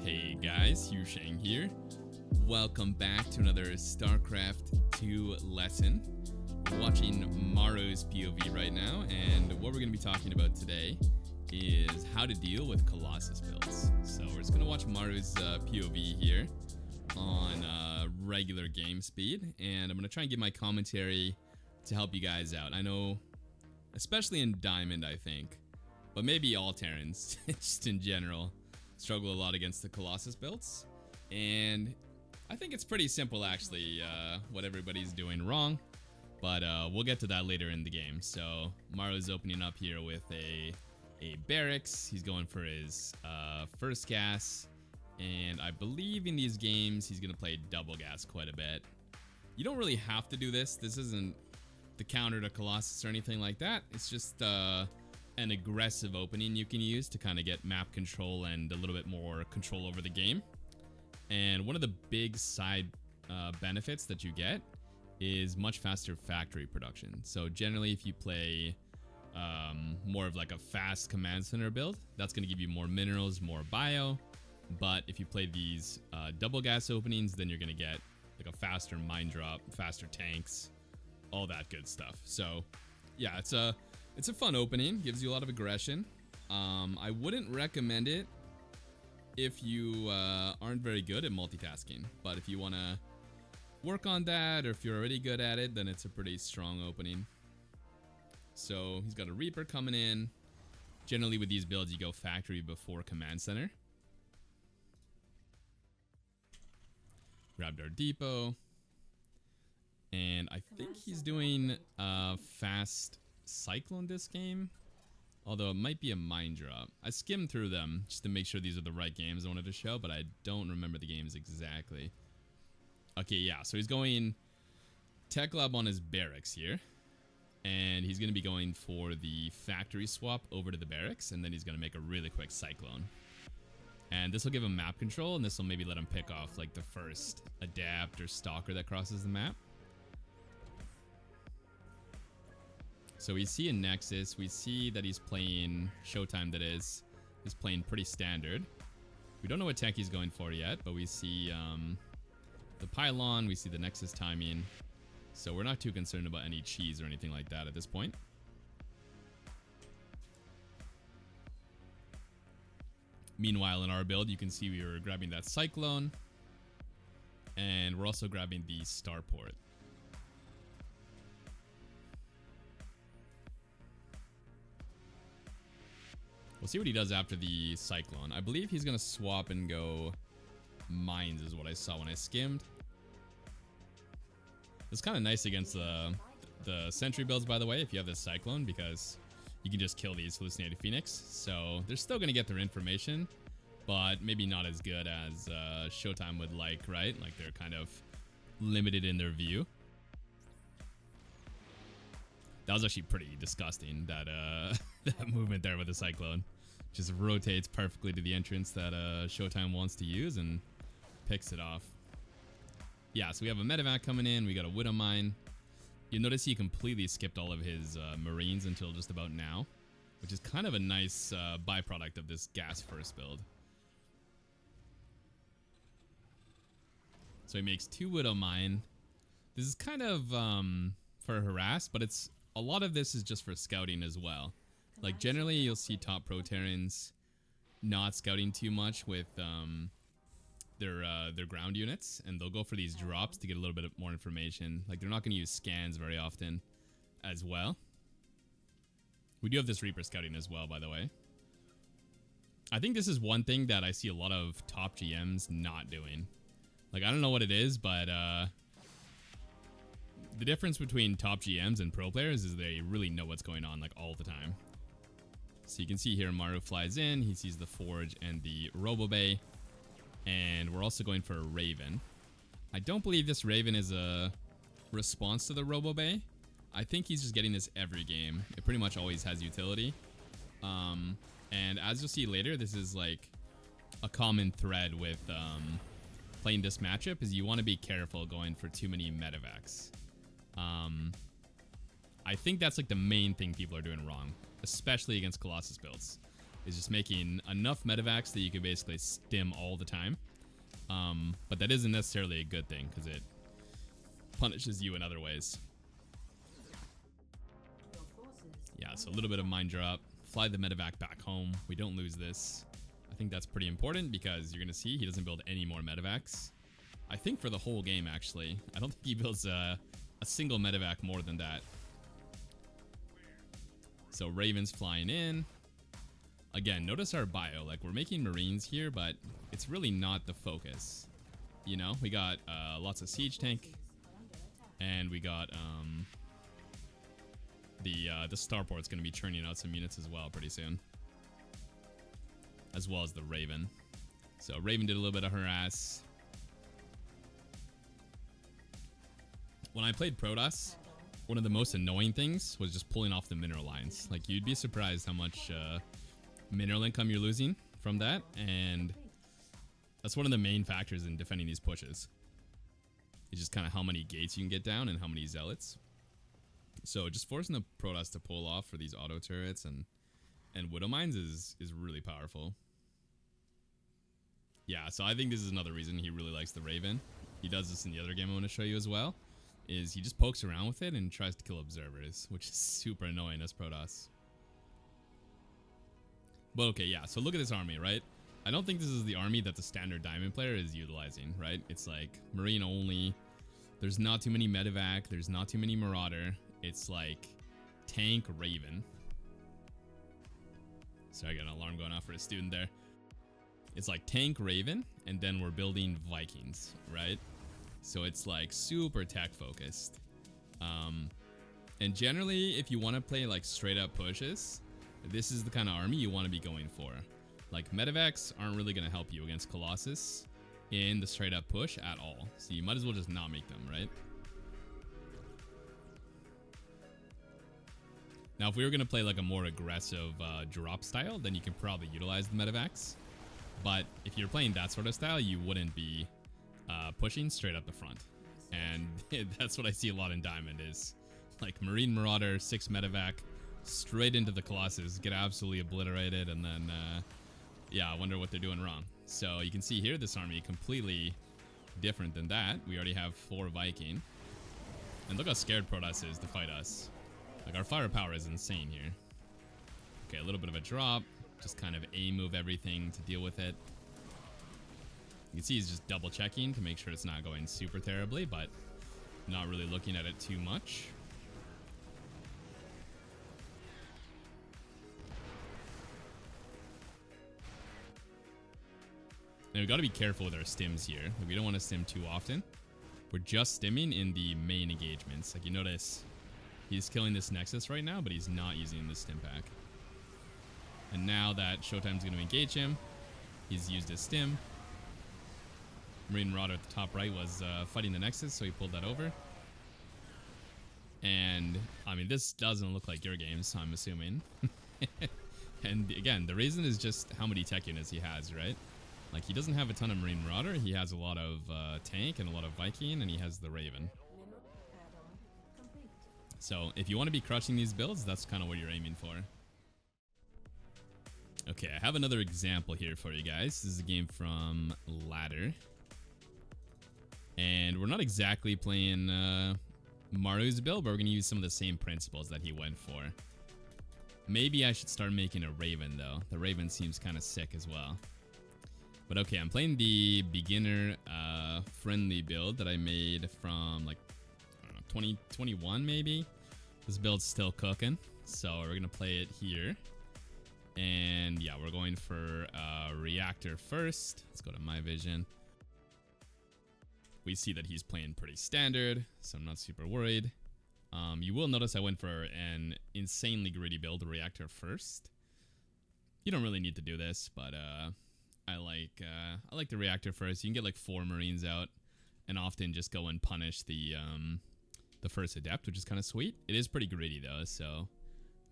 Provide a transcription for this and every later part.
Hey guys, Yusheng here. Welcome back to another StarCraft 2 lesson. We're watching Maru's POV right now, and what we're going to be talking about today is how to deal with Colossus builds. So we're just going to watch Maru's POV here on regular game speed, and I'm going to try and give my commentary to help you guys out. I know, especially in Diamond, I think, but maybe all Terrans, just in general, struggle a lot against the Colossus builds. And I think it's pretty simple, actually, what everybody's doing wrong. But we'll get to that later in the game. So Maru's opening up here with a barracks. He's going for his first gas. And I believe in these games, he's going to play double gas quite a bit. You don't really have to do this. This isn't the counter to Colossus or anything like that. It's just an aggressive opening you can use to kind of get map control and a little bit more control over the game. And one of the big side benefits that you get is much faster factory production. So generally, if you play more of like a fast command center build, that's going to give you more minerals, more bio. But if you play these double gas openings, then you're going to get like a faster mine drop, faster tanks, all that good stuff. So yeah, it's a fun opening, gives you a lot of aggression. I wouldn't recommend it if you aren't very good at multitasking, but if you want to work on that, or if you're already good at it, then it's a pretty strong opening. So he's got a Reaper coming in. Generally with these builds, you go factory before command center. Grabbed our depot. And I think he's doing fast Cyclone this game, although it might be a mine drop. I skimmed through them just to make sure these are the right games I wanted to show, but I don't remember the games exactly. Okay, yeah, so he's going Tech Lab on his barracks here, and he's going to be going for the factory swap over to the barracks, and then he's going to make a really quick Cyclone. And this will give him map control, and this will maybe let him pick off like the first Adapt or Stalker that crosses the map. So we see a Nexus, we see that he's playing Showtime, that is. He's playing pretty standard. We don't know what tech he's going for yet, but we see the Pylon, we see the Nexus timing. So we're not too concerned about any cheese or anything like that at this point. Meanwhile, in our build, you can see we were grabbing that Cyclone. And we're also grabbing the Starport. We'll see what he does after the Cyclone. I believe he's going to swap and go mines is what I saw when I skimmed. It's kind of nice against the Sentry builds, by the way, if you have this Cyclone, because you can just kill these Hallucinated Phoenix. So they're still going to get their information, but maybe not as good as Showtime would like, right? Like they're kind of limited in their view. That was actually pretty disgusting, that that movement there with the Cyclone. Just rotates perfectly to the entrance that Showtime wants to use and picks it off. Yeah, so we have a medevac coming in. We got a Widow Mine. You'll notice he completely skipped all of his Marines until just about now, which is kind of a nice byproduct of this gas first build. So he makes 2 Widow Mine. This is kind of for harass, but it's a lot of this is just for scouting as well. Like generally you'll see top pro Terrans not scouting too much with their ground units, and they'll go for these drops to get a little bit more information. Like they're not going to use scans very often as well. We do have this Reaper scouting as well, by the way. I think this is one thing that I see a lot of top GMs not doing. Like I don't know what it is, but the difference between top GMs and pro players is they really know what's going on like all the time. So you can see here Maru flies in, he sees the Forge and the Robo Bay, and we're also going for a Raven. I don't believe this Raven is a response to the Robo Bay. I think he's just getting this every game. It pretty much always has utility. And as you'll see later, this is like a common thread with playing this matchup, is you want to be careful going for too many medevacs. I think that's like the main thing people are doing wrong, especially against Colossus builds. is just making enough medevacs that you can basically stim all the time. But that isn't necessarily a good thing because it punishes you in other ways. Yeah, so a little bit of mine drop. Fly the medevac back home. We don't lose this. I think that's pretty important because you're going to see he doesn't build any more medevacs. I think for the whole game, actually. I don't think he builds a single medevac more than that. So Raven's flying in. Again, notice our bio. Like, we're making Marines here, but it's really not the focus. You know, we got lots of siege tank. And we got the starport's going to be churning out some units as well pretty soon. As well as the Raven. So Raven did a little bit of harass. When I played Protoss, one of the most annoying things was just pulling off the mineral lines. Like, you'd be surprised how much mineral income you're losing from that, and that's one of the main factors in defending these pushes. It's just kind of how many gates you can get down and how many zealots. So just forcing the Protoss to pull off for these auto turrets and Widow Mines is really powerful. Yeah, so I think this is another reason he really likes the Raven. He does this in the other game I want to show you as well. Is he just pokes around with it and tries to kill observers, which is super annoying as Protoss. But okay, yeah, so look at this army, right? I don't think this is the army that the standard diamond player is utilizing, right? It's like Marine only. There's not too many medevac. There's not too many Marauder. It's like tank Raven. Sorry, I got an alarm going off for a student there. It's like tank Raven, and then we're building Vikings, right? So it's like super tech focused. And generally, if you want to play like straight up pushes, this is the kind of army you want to be going for. Like, medevacs aren't really going to help you against Colossus in the straight up push at all. So you might as well just not make them, right? Now, if we were going to play like a more aggressive drop style, then you can probably utilize the medevacs. But if you're playing that sort of style, you wouldn't be pushing straight up the front. And that's what I see a lot in Diamond is like Marine Marauder, 6 medevac, straight into the Colossus, get absolutely obliterated, and then yeah, I wonder what they're doing wrong. So you can see here, this army completely different than that. We already have 4 Viking. And look how scared Protoss is to fight us. Like, our firepower is insane here. Okay, a little bit of a drop. Just kind of A-move everything to deal with it. You can see he's just double checking to make sure it's not going super terribly, but not really looking at it too much. And we've got to be careful with our stims here. We don't want to stim too often. We're just stimming in the main engagements. Like, you notice he's killing this Nexus right now, but he's not using the stim pack. And now that Showtime's going to engage him, he's used his stim. Marine Marauder at the top right was fighting the Nexus, so he pulled that over. And, I mean, this doesn't look like your games, I'm assuming. And again, the reason is just how many tech units he has, right? Like, he doesn't have a ton of Marine Marauder, he has a lot of tank and a lot of Viking, and he has the Raven. So, if you want to be crushing these builds, that's kind of what you're aiming for. Okay, I have another example here for you guys. This is a game from Ladder. And we're not exactly playing Maru's build, but we're going to use some of the same principles that he went for. Maybe I should start making a Raven, though. The Raven seems kind of sick as well. But okay, I'm playing the beginner friendly build that I made from, like, I don't know, 2021 maybe. This build's still cooking, so we're going to play it here. And yeah, we're going for reactor first. Let's go to my vision. We see that he's playing pretty standard, so I'm not super worried. You will notice I went for an insanely greedy build, reactor first. You don't really need to do this, but I like the reactor first. You can get like 4 Marines out, and often just go and punish the first adept, which is kind of sweet. It is pretty greedy though, so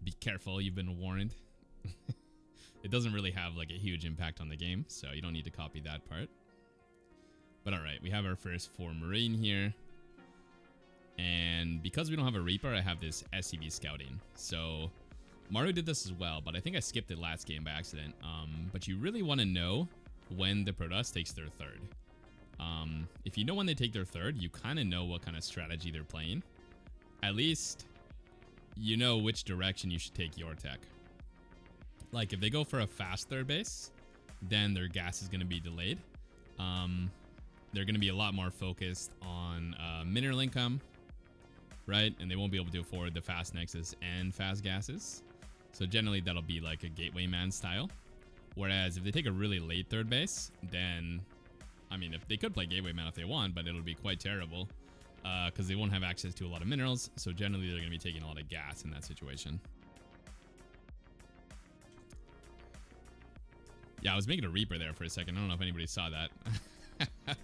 be careful. You've been warned. It doesn't really have like a huge impact on the game, so you don't need to copy that part. But alright, we have our first 4 Marine here. And because we don't have a Reaper, I have this SCV scouting. So Maru did this as well, but I think I skipped it last game by accident. But you really want to know when the Protoss takes their third. If you know when they take their third, you kind of know what kind of strategy they're playing. At least you know which direction you should take your tech. Like if they go for a fast third base, then their gas is going to be delayed. They're going to be a lot more focused on mineral income, right? And they won't be able to afford the fast nexus and fast gases. So generally that'll be like a gateway man style. Whereas if they take a really late third base, then, I mean, if they could play gateway man if they want, but it'll be quite terrible because they won't have access to a lot of minerals. So generally they're going to be taking a lot of gas in that situation. Yeah, I was making a Reaper there for a second. I don't know if anybody saw that.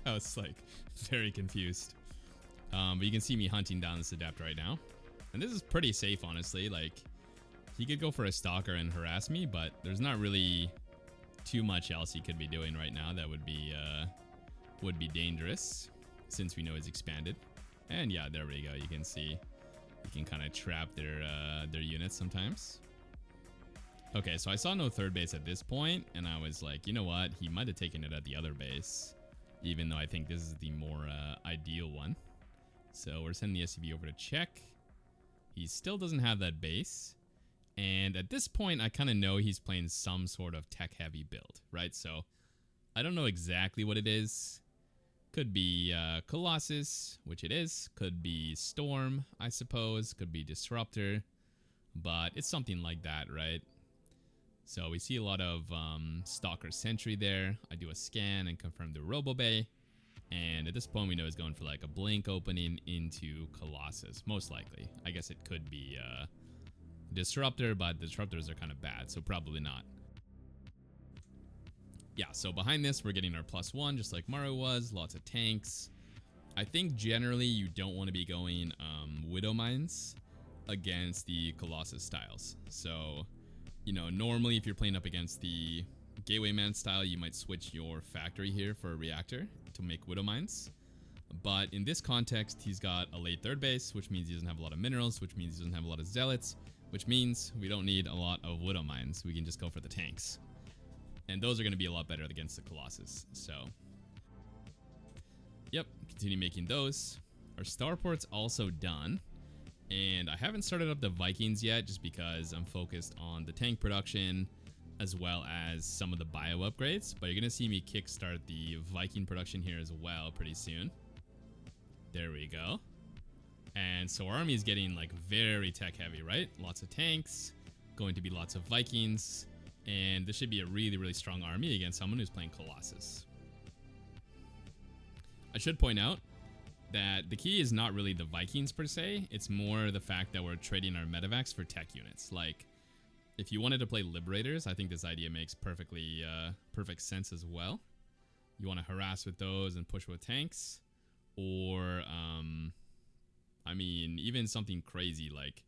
I was like very confused. But you can see me hunting down this adept right now. And this is pretty safe, honestly. Like, he could go for a stalker and harass me, but there's not really too much else he could be doing right now that would be dangerous, since we know he's expanded. And yeah, there we go. You can see you can kind of trap their units sometimes. Okay, so I saw no third base at this point, and I was like, you know what? He might have taken it at the other base, even though I think this is the more ideal one. So we're sending the SCV over to check. He still doesn't have that base. And at this point, I kind of know he's playing some sort of tech-heavy build, right? So I don't know exactly what it is. Could be Colossus, which it is. Could be Storm, I suppose. Could be Disruptor. But it's something like that, right? So we see a lot of Stalker Sentry there. I do a scan and confirm the Robo Bay. And at this point, we know he's going for like a blink opening into Colossus, most likely. I guess it could be Disruptor, but Disruptors are kind of bad, so probably not. Yeah, so behind this, we're getting our +1, just like Maru was. Lots of tanks. I think generally you don't want to be going Widow Mines against the Colossus styles. So, you know, normally if you're playing up against the Gateway Man style, you might switch your factory here for a reactor to make Widow Mines. But in this context, he's got a late third base, which means he doesn't have a lot of minerals, which means he doesn't have a lot of zealots, which means we don't need a lot of Widow Mines. We can just go for the tanks. And those are going to be a lot better against the Colossus. So, yep, continue making those. Our starport's also done. And I haven't started up the Vikings yet, just because I'm focused on the tank production, as well as some of the bio upgrades. But you're going to see me kickstart the Viking production here as well pretty soon. There we go. And so our army is getting like very tech heavy, right? Lots of tanks, going to be lots of Vikings, and this should be a really, really strong army against someone who's playing Colossus. I should point out that the key is not really the Vikings per se, it's more the fact that we're trading our medevacs for tech units. Like, if you wanted to play Liberators, I think this idea makes perfect sense as well. You want to harass with those and push with tanks, or I mean, even something crazy like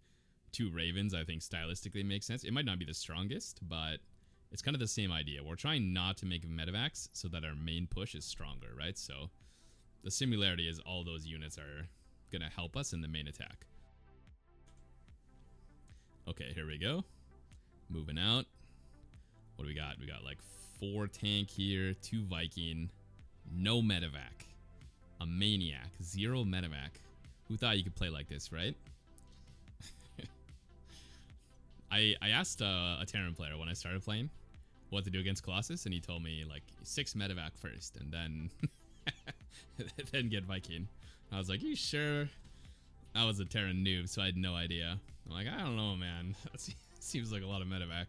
2 Ravens, I think stylistically makes sense. It might not be the strongest, but it's kind of the same idea. We're trying not to make medevacs so that our main push is stronger, right? So the similarity is all those units are going to help us in the main attack. Okay, here we go. Moving out. What do we got? We got like 4 tank here, 2 Viking, no medevac, a maniac, 0 medevac. Who thought you could play like this, right? I asked a Terran player when I started playing what to do against Colossus, and he told me like 6 medevac first, and then then get Viking. I was like, you sure? I was a Terran noob, so I had no idea. I'm like, I don't know, man. That seems like a lot of medevac.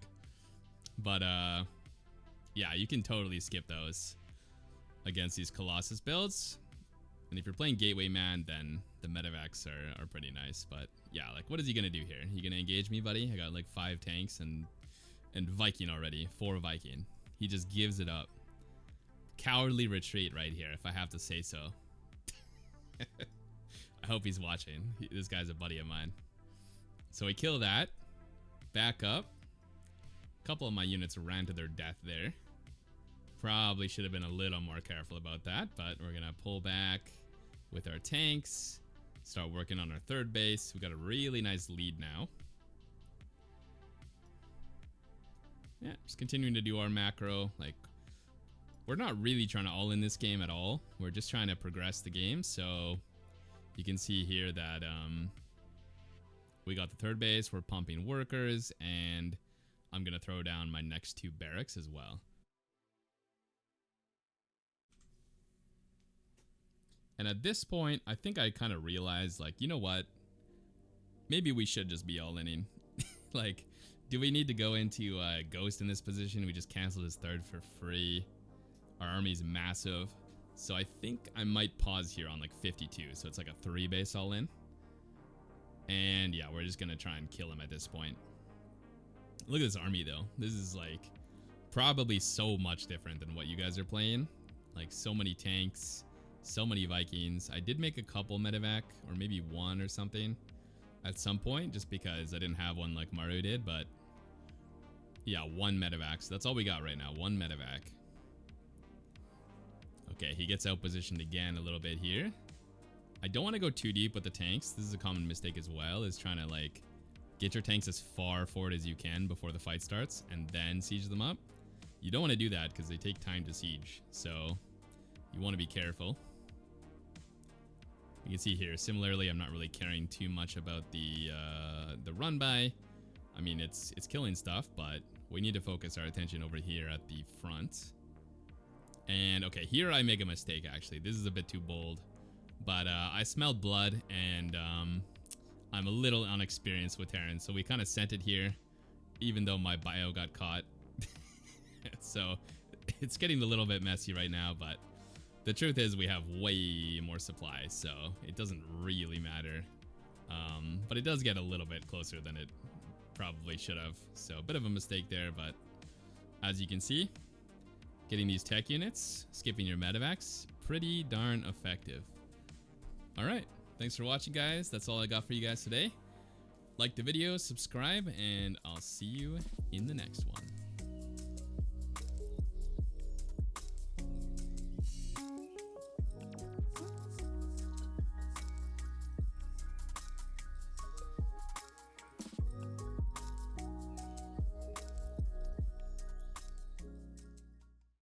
But yeah, you can totally skip those against these Colossus builds. And if you're playing Gateway Man, then the medevacs are pretty nice. But yeah, like, what is he gonna do here? You gonna engage me, buddy? I got like 5 tanks and Viking already, 4 Viking. He just gives it up. Cowardly retreat right here, if I have to say so. I hope he's watching. This guy's a buddy of mine. So we kill that. Back up. A couple of my units ran to their death there. Probably should have been a little more careful about that, but we're gonna pull back with our tanks, start working on our third base. We got a really nice lead now. yeah, just continuing to do our macro. Like, we're not really trying to all in this game at all. We're just trying to progress the game. So you can see here that we got the third base. We're pumping workers, and I'm going to throw down my next 2 barracks as well. And at this point, I think I kind of realized, like, you know what? Maybe we should just be all-inning. Like, do we need to go into Ghost in this position? We just canceled his third for free. Our army's massive. So I think I might pause here on like 52. So it's like a 3 base all-in. And yeah, we're just going to try and kill him at this point. Look at this army though. This is like probably so much different than what you guys are playing. Like so many tanks, so many Vikings. I did make a couple medevac, or maybe 1 or something at some point, just because I didn't have one like Maru did. But yeah, 1 medevac. So that's all we got right now. 1 medevac. Okay, he gets out positioned again a little bit here. I don't want to go too deep with the tanks. This is a common mistake as well, is trying to like get your tanks as far forward as you can before the fight starts and then siege them up. You don't want to do that because they take time to siege. So you want to be careful. You can see here, similarly, I'm not really caring too much about the run by. I mean, it's killing stuff, but we need to focus our attention over here at the front. And okay, here I make a mistake actually. This is a bit too bold, but I smelled blood, and I'm a little unexperienced with Terran, so we kind of sent it here, even though my bio got caught. So it's getting a little bit messy right now, but the truth is we have way more supplies, so it doesn't really matter. But it does get a little bit closer than it probably should have. So a bit of a mistake there, but as you can see, getting these tech units, skipping your medevacs, pretty darn effective. Alright, thanks for watching guys. That's all I got for you guys today. Like the video, subscribe, and I'll see you in the next one.